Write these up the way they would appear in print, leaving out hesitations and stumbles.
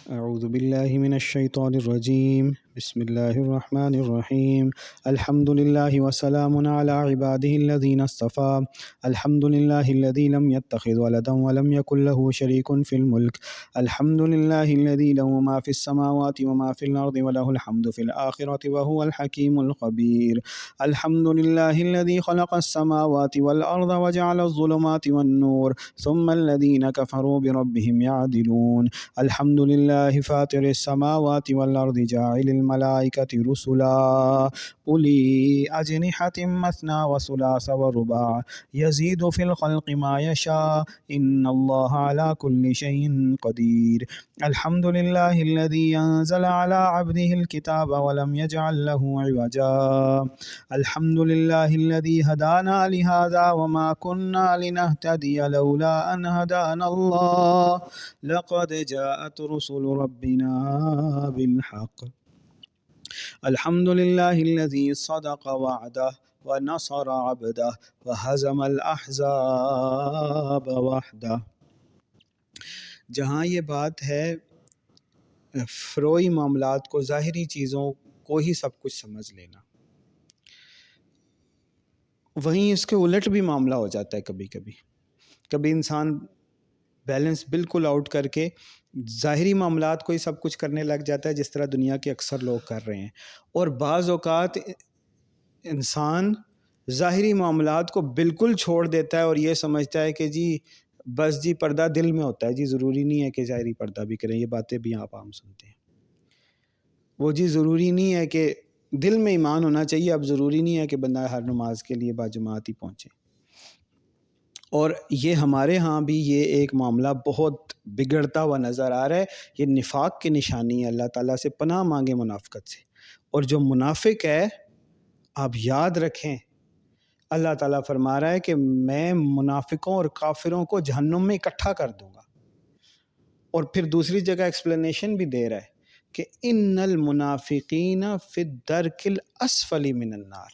أعوذ بالله من الشيطان الرجيم. بسم الله الرحمن الرحيم. الحمد لله وسلام على عباده الذين اصطفى. الحمد لله الذي لم يتخذ ولدا ولم يكن له شريك في الملك. الحمد لله الذي له ما في السماوات وما في الأرض وله الحمد في الآخرة وهو الحكيم الخبير. الحمد لله الذي خلق السماوات والأرض وجعل الظلمات والنور ثم الذين كفروا بربهم يعدلون. الحمد لله فاطر السماوات والأرض جاعل الملائكة رسلا أولي أجنحة مثنى وثلاث ورباع يزيد في الخلق ما يشاء إن الله على كل شيء قدير. الحمد لله الذي أنزل على عبده الكتاب ولم يجعل له عوجا. الحمد لله الذي هدانا لهذا وما كنا لنهتدي لولا أن هدانا الله لقد جاءت رسل ربنا بالحق. الحمد لله الذي صدق وعده ونصر عبده وهزم الأحزاب وحده. جہاں یہ بات ہے فروئی معاملات کو، ظاہری چیزوں کو ہی سب کچھ سمجھ لینا، وہیں اس کے الٹ بھی معاملہ ہو جاتا ہے. کبھی انسان بیلنس بالکل آؤٹ کر کے ظاہری معاملات کو ہی سب کچھ کرنے لگ جاتا ہے، جس طرح دنیا کے اکثر لوگ کر رہے ہیں. اور بعض اوقات انسان ظاہری معاملات کو بالکل چھوڑ دیتا ہے اور یہ سمجھتا ہے کہ جی بس جی پردہ دل میں ہوتا ہے، جی ضروری نہیں ہے کہ ظاہری پردہ بھی کریں. یہ باتیں بھی آپ عام سنتے ہیں. وہ جی ضروری نہیں ہے کہ دل میں ایمان ہونا چاہیے، اب ضروری نہیں ہے کہ بندہ ہر نماز کے لیے باجماعت ہی پہنچے. اور یہ ہمارے ہاں بھی یہ ایک معاملہ بہت بگڑتا ہوا نظر آ رہا ہے. یہ نفاق کی نشانی ہے. اللہ تعالیٰ سے پناہ مانگے منافقت سے. اور جو منافق ہے، آپ یاد رکھیں، اللہ تعالیٰ فرما رہا ہے کہ میں منافقوں اور کافروں کو جہنم میں اکٹھا کر دوں گا. اور پھر دوسری جگہ ایکسپلینیشن بھی دے رہا ہے کہ ان المنافقین فی الدرک الاسفل من النار.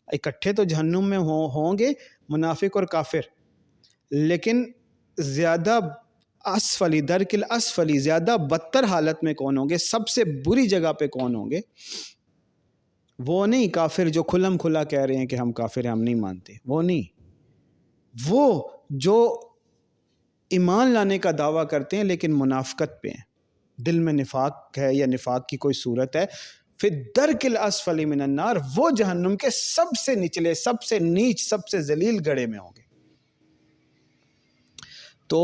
اکٹھے تو جہنم میں ہوں گے منافق اور کافر، لیکن زیادہ اسفلی، درک الاسفلی، زیادہ بدتر حالت میں کون ہوں گے، سب سے بری جگہ پہ کون ہوں گے؟ وہ نہیں کافر جو کھلم کھلا کہہ رہے ہیں کہ ہم کافر ہیں، ہم نہیں مانتے، وہ نہیں. وہ جو ایمان لانے کا دعویٰ کرتے ہیں لیکن منافقت پہ ہیں، دل میں نفاق ہے یا نفاق کی کوئی صورت ہے. فی الدرک الاسفل من النار، وہ جہنم کے سب سے نچلے، سب سے نیچ، سب سے ذلیل گڑھے میں ہوں گے. تو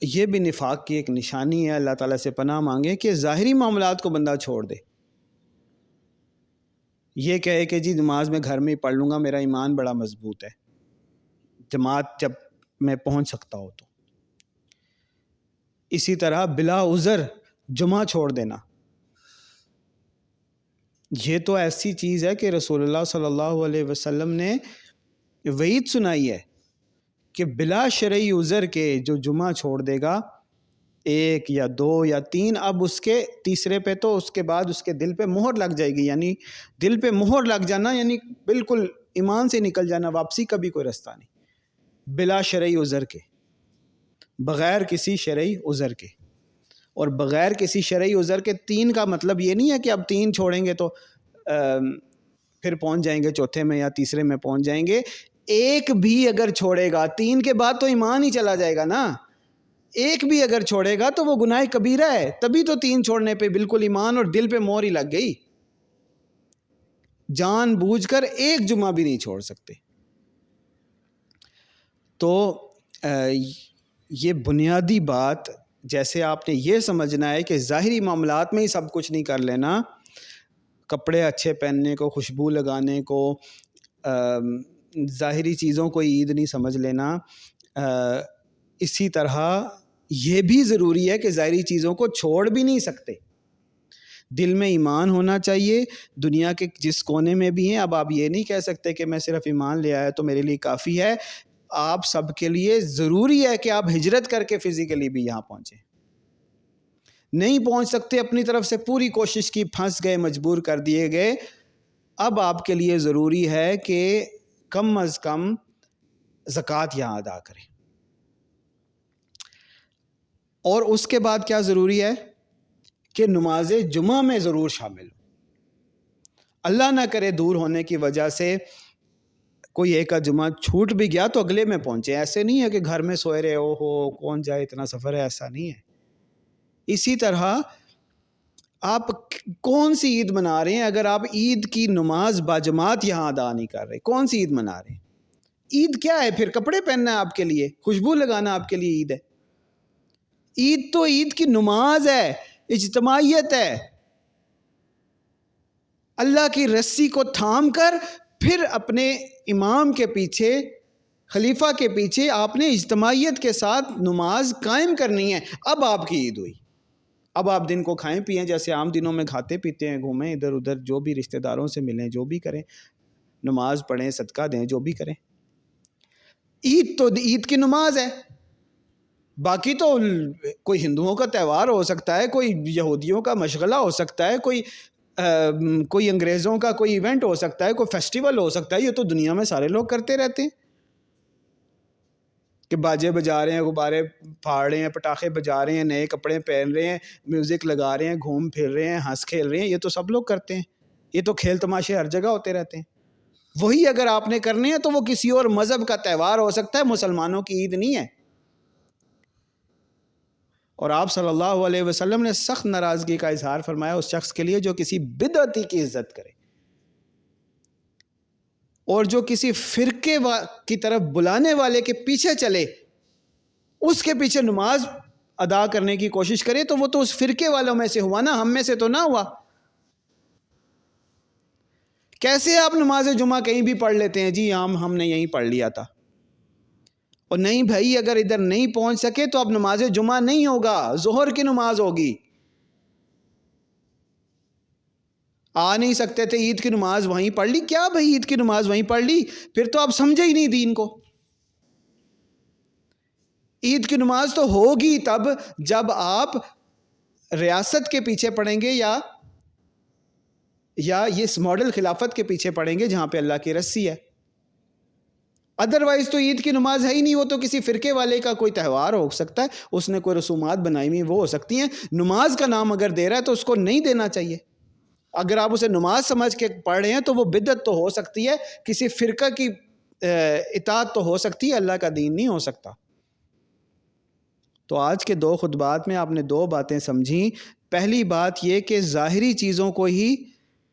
یہ بھی نفاق کی ایک نشانی ہے. اللہ تعالیٰ سے پناہ مانگے کہ ظاہری معاملات کو بندہ چھوڑ دے. یہ کہے کہ جی نماز میں گھر میں ہی پڑھ لوں گا، میرا ایمان بڑا مضبوط ہے، جماعت جب میں پہنچ سکتا ہوں تو. اسی طرح بلا عذر جمعہ چھوڑ دینا، یہ تو ایسی چیز ہے کہ رسول اللہ صلی اللہ علیہ وسلم نے وعید سنائی ہے کہ بلا شرعی عذر کے جو جمعہ چھوڑ دے گا، ایک یا دو یا تین، اب اس کے تیسرے پہ تو اس کے بعد اس کے دل پہ مہر لگ جائے گی. یعنی دل پہ مہر لگ جانا یعنی بالکل ایمان سے نکل جانا، واپسی کا بھی کوئی رستہ نہیں، بلا شرعی عذر کے، بغیر کسی شرعی عذر کے. اور بغیر کسی شرعی عذر کے تین کا مطلب یہ نہیں ہے کہ اب تین چھوڑیں گے تو پھر پہنچ جائیں گے چوتھے میں یا تیسرے میں پہنچ جائیں گے. ایک بھی اگر چھوڑے گا، تین کے بعد تو ایمان ہی چلا جائے گا نا. ایک بھی اگر چھوڑے گا تو وہ گناہ کبیرہ ہے، تبھی تو تین چھوڑنے پہ بالکل ایمان اور دل پہ مہر ہی لگ گئی. جان بوجھ کر ایک جمعہ بھی نہیں چھوڑ سکتے. تو یہ بنیادی بات، جیسے آپ نے یہ سمجھنا ہے کہ ظاہری معاملات میں ہی سب کچھ نہیں کر لینا، کپڑے اچھے پہننے کو، خوشبو لگانے کو، ظاہری چیزوں کو عید نہیں سمجھ لینا. اسی طرح یہ بھی ضروری ہے کہ ظاہری چیزوں کو چھوڑ بھی نہیں سکتے. دل میں ایمان ہونا چاہیے، دنیا کے جس کونے میں بھی ہیں. اب آپ یہ نہیں کہہ سکتے کہ میں صرف ایمان لے آیا تو میرے لیے کافی ہے. آپ سب کے لیے ضروری ہے کہ آپ ہجرت کر کے فزیکلی بھی یہاں پہنچیں. نہیں پہنچ سکتے، اپنی طرف سے پوری کوشش کی، پھنس گئے، مجبور کر دیے گئے. اب آپ کے لیے ضروری ہے کہ کم از کم زکوٰۃ یہاں ادا کریں. اور اس کے بعد کیا ضروری ہے کہ نماز جمعہ میں ضرور شامل ہو. اللہ نہ کرے دور ہونے کی وجہ سے کوئی ایک جمعہ چھوٹ بھی گیا تو اگلے میں پہنچے. ایسے نہیں ہے کہ گھر میں سوئے رہے ہو کون جائے اتنا سفر ہے، ایسا نہیں ہے. اسی طرح آپ کون سی عید منا رہے ہیں؟ اگر آپ عید کی نماز باجماعت یہاں ادا نہیں کر رہے، کون سی عید منا رہے ہیں؟ عید کیا ہے پھر؟ کپڑے پہننا ہے آپ کے لیے، خوشبو لگانا آپ کے لیے عید ہے؟ عید تو عید کی نماز ہے، اجتماعیت ہے. اللہ کی رسی کو تھام کر پھر اپنے امام کے پیچھے، خلیفہ کے پیچھے آپ نے اجتماعیت کے ساتھ نماز قائم کرنی ہے. اب آپ کی عید ہوئی. اب آپ دن کو کھائیں پئیں جیسے عام دنوں میں کھاتے پیتے ہیں، گھومیں ادھر ادھر، جو بھی رشتہ داروں سے ملیں، جو بھی کریں، نماز پڑھیں، صدقہ دیں، جو بھی کریں. عید تو عید کی نماز ہے. باقی تو کوئی ہندوؤں کا تہوار ہو سکتا ہے، کوئی یہودیوں کا مشغلہ ہو سکتا ہے، کوئی انگریزوں کا کوئی ایونٹ ہو سکتا ہے، کوئی فیسٹیول ہو سکتا ہے. یہ تو دنیا میں سارے لوگ کرتے رہتے ہیں کہ باجے بجا رہے ہیں، غبارے پھاڑ رہے ہیں، پٹاخے بجا رہے ہیں، نئے کپڑے پہن رہے ہیں، میوزک لگا رہے ہیں، گھوم پھر رہے ہیں، ہنس کھیل رہے ہیں. یہ تو سب لوگ کرتے ہیں. یہ تو کھیل تماشے ہر جگہ ہوتے رہتے ہیں. وہی اگر آپ نے کرنے ہیں تو وہ کسی اور مذہب کا تہوار ہو سکتا ہے، مسلمانوں کی عید نہیں ہے. اور آپ صلی اللہ علیہ وسلم نے سخت ناراضگی کا اظہار فرمایا اس شخص کے لیے جو کسی بدعتی کی عزت کرے اور جو کسی فرقے کی طرف بلانے والے کے پیچھے چلے، اس کے پیچھے نماز ادا کرنے کی کوشش کرے. تو وہ تو اس فرقے والوں میں سے ہوا نا، ہم میں سے تو نہ ہوا. کیسے آپ نماز جمعہ کہیں بھی پڑھ لیتے ہیں؟ جی ہم نے یہیں پڑھ لیا تھا. اور نہیں بھائی، اگر ادھر نہیں پہنچ سکے تو اب نماز جمعہ نہیں ہوگا، ظہر کی نماز ہوگی. آ نہیں سکتے تھے، عید کی نماز وہیں پڑھ لی. کیا بھائی عید کی نماز وہیں پڑھ لی؟ پھر تو آپ سمجھے ہی نہیں دین کو. عید کی نماز تو ہوگی تب جب آپ ریاست کے پیچھے پڑیں گے یا اس ماڈل خلافت کے پیچھے پڑیں گے جہاں پہ اللہ کی رسی ہے. ادروائز تو عید کی نماز ہے ہی نہیں. وہ تو کسی فرقے والے کا کوئی تہوار ہو سکتا ہے، اس نے کوئی رسومات بنائی ہوئی وہ ہو سکتی ہیں. نماز کا نام اگر دے رہا ہے تو اس کو نہیں دینا چاہیے. اگر آپ اسے نماز سمجھ کے پڑھ رہے ہیں تو وہ بدعت تو ہو سکتی ہے، کسی فرقہ کی اطاعت تو ہو سکتی ہے، اللہ کا دین نہیں ہو سکتا. تو آج کے 2 خطبات میں آپ نے 2 باتیں سمجھیں. پہلی بات یہ کہ ظاہری چیزوں کو ہی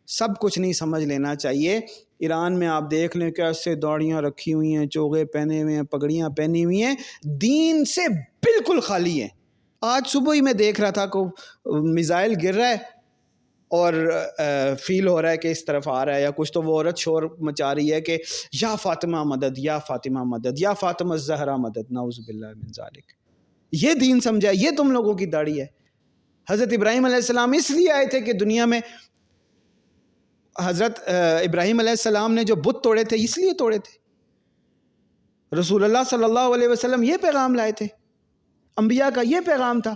سب کچھ نہیں سمجھ لینا چاہیے. ایران میں آپ دیکھ لیں کیسے داڑیاں رکھی ہوئی ہیں، چوغے پہنے ہوئے ہیں، پگڑیاں پہنی ہوئی ہیں، دین سے بالکل خالی ہیں. آج صبح ہی میں دیکھ رہا تھا کہ میزائل گر رہا ہے اور فیل ہو رہا ہے کہ اس طرف آ رہا ہے یا کچھ، تو وہ عورت شور مچا رہی ہے کہ یا فاطمہ مدد، یا فاطمہ مدد، یا فاطمہ الزہرا مدد. نعوذ باللہ من ذالک. یہ دین سمجھا؟ یہ تم لوگوں کی داڑھی ہے. حضرت ابراہیم علیہ السلام اس لیے آئے تھے کہ دنیا میں حضرت ابراہیم علیہ السلام نے جو بت توڑے تھے اس لیے توڑے تھے. رسول اللہ صلی اللہ علیہ وسلم یہ پیغام لائے تھے، انبیاء کا یہ پیغام تھا.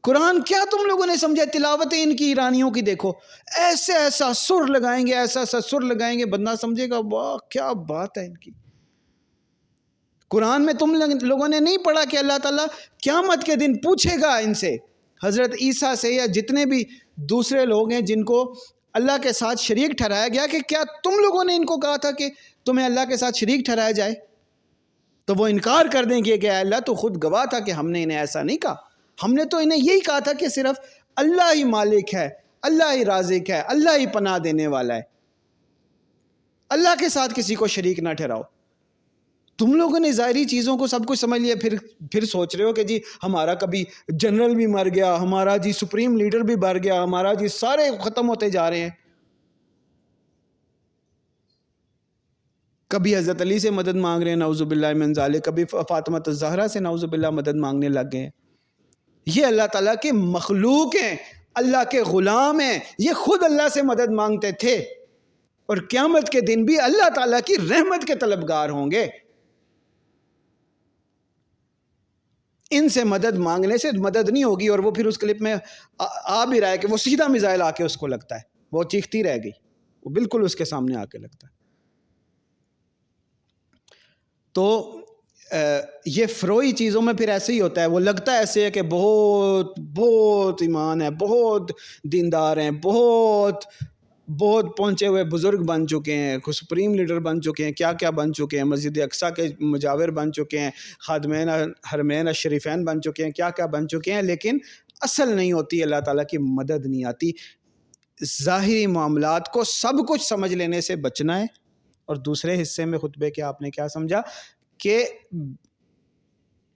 قرآن کیا تم لوگوں نے سمجھا؟ تلاوتیں ان کی ایرانیوں کی دیکھو، ایسا سر لگائیں گے، ایسا سر لگائیں گے، بندہ سمجھے گا واہ کیا بات ہے ان کی. قرآن میں تم لوگوں نے نہیں پڑھا کہ اللہ تعالیٰ قیامت کے دن پوچھے گا ان سے، حضرت عیسیٰ سے یا جتنے بھی دوسرے لوگ ہیں جن کو اللہ کے ساتھ شریک ٹھہرایا گیا، کہ کیا تم لوگوں نے ان کو کہا تھا کہ تمہیں اللہ کے ساتھ شریک ٹھہرایا جائے؟ تو وہ انکار کر دیں گے کہ اللہ تو خود گواہ تھا کہ ہم نے انہیں ایسا نہیں کہا. ہم نے تو انہیں یہی کہا تھا کہ صرف اللہ ہی مالک ہے، اللہ ہی رازق ہے، اللہ ہی پناہ دینے والا ہے، اللہ کے ساتھ کسی کو شریک نہ ٹھہراؤ. تم لوگوں نے ظاہری چیزوں کو سب کچھ سمجھ لیا، پھر سوچ رہے ہو کہ جی ہمارا کبھی جنرل بھی مر گیا، ہمارا جی سپریم لیڈر بھی مر گیا، ہمارا جی سارے ختم ہوتے جا رہے ہیں. کبھی حضرت علی سے مدد مانگ رہے ہیں نعوذ باللہ من ذالک، کبھی فاطمہ الزہرا سے نعوذ باللہ مدد مانگنے لگ گئے ہیں. یہ اللہ تعالیٰ کے مخلوق ہیں، اللہ کے غلام ہیں، یہ خود اللہ سے مدد مانگتے تھے اور قیامت کے دن بھی اللہ تعالیٰ کی رحمت کے طلبگار ہوں گے. ان سے مدد مانگنے سے مدد نہیں ہوگی. اور وہ پھر اس کلپ میں آ بھی رہا ہے کہ وہ سیدھا میزائل آ کے اس کو لگتا ہے، وہ چیختی رہ گئی، وہ بالکل اس کے سامنے آ کے لگتا ہے. تو یہ فروئی چیزوں میں پھر ایسے ہی ہوتا ہے، وہ لگتا ہے ایسے ہے کہ بہت بہت ایمان ہے، بہت دیندار ہیں، بہت بہت پہنچے ہوئے بزرگ بن چکے ہیں، سپریم لیڈر بن چکے ہیں، کیا کیا بن چکے ہیں، مسجد اقصیٰ کے مجاور بن چکے ہیں، خادمین حرمین الشریفین بن چکے ہیں، کیا کیا بن چکے ہیں، لیکن اصل نہیں ہوتی، اللہ تعالیٰ کی مدد نہیں آتی۔ ظاہری معاملات کو سب کچھ سمجھ لینے سے بچنا ہے۔ اور دوسرے حصے میں خطبے کے آپ نے کیا سمجھا کہ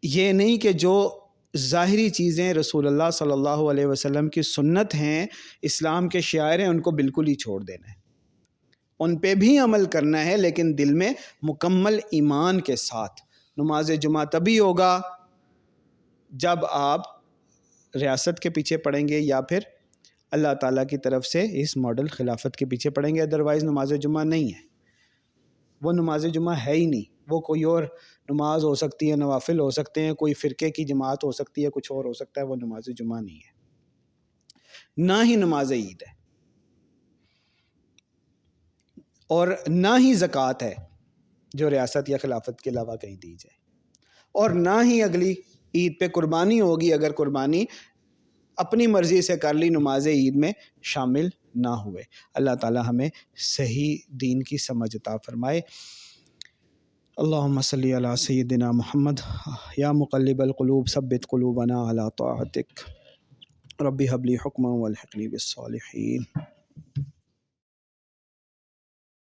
یہ نہیں کہ جو ظاہری چیزیں رسول اللہ صلی اللہ علیہ وسلم کی سنت ہیں، اسلام کے شعائر ہیں، ان کو بالکل ہی چھوڑ دینا ہے، ان پہ بھی عمل کرنا ہے، لیکن دل میں مکمل ایمان کے ساتھ۔ نماز جمعہ تبھی ہوگا جب آپ ریاست کے پیچھے پڑیں گے یا پھر اللہ تعالیٰ کی طرف سے اس ماڈل خلافت کے پیچھے پڑیں گے، ادروائز نماز جمعہ نہیں ہے، وہ نماز جمعہ ہے ہی نہیں، وہ کوئی اور نماز ہو سکتی ہے، نوافل ہو سکتے ہیں، کوئی فرقے کی جماعت ہو سکتی ہے، کچھ اور ہو سکتا ہے، وہ نماز جمعہ نہیں ہے، نہ ہی نماز عید ہے، اور نہ ہی زکوٰۃ ہے جو ریاست یا خلافت کے علاوہ کہیں دی جائے، اور نہ ہی اگلی عید پہ قربانی ہوگی اگر قربانی اپنی مرضی سے کر لی، نماز عید میں شامل نہ ہوئے۔ اللہ تعالی ہمیں صحیح دین کی سمجھ عطا فرمائے۔ اللہم صلی علی سیدنا محمد یا مقلب القلوب ثبت قلوبنا علی طاعتک رب ہب لی حکما والحقنی بالصالحین۔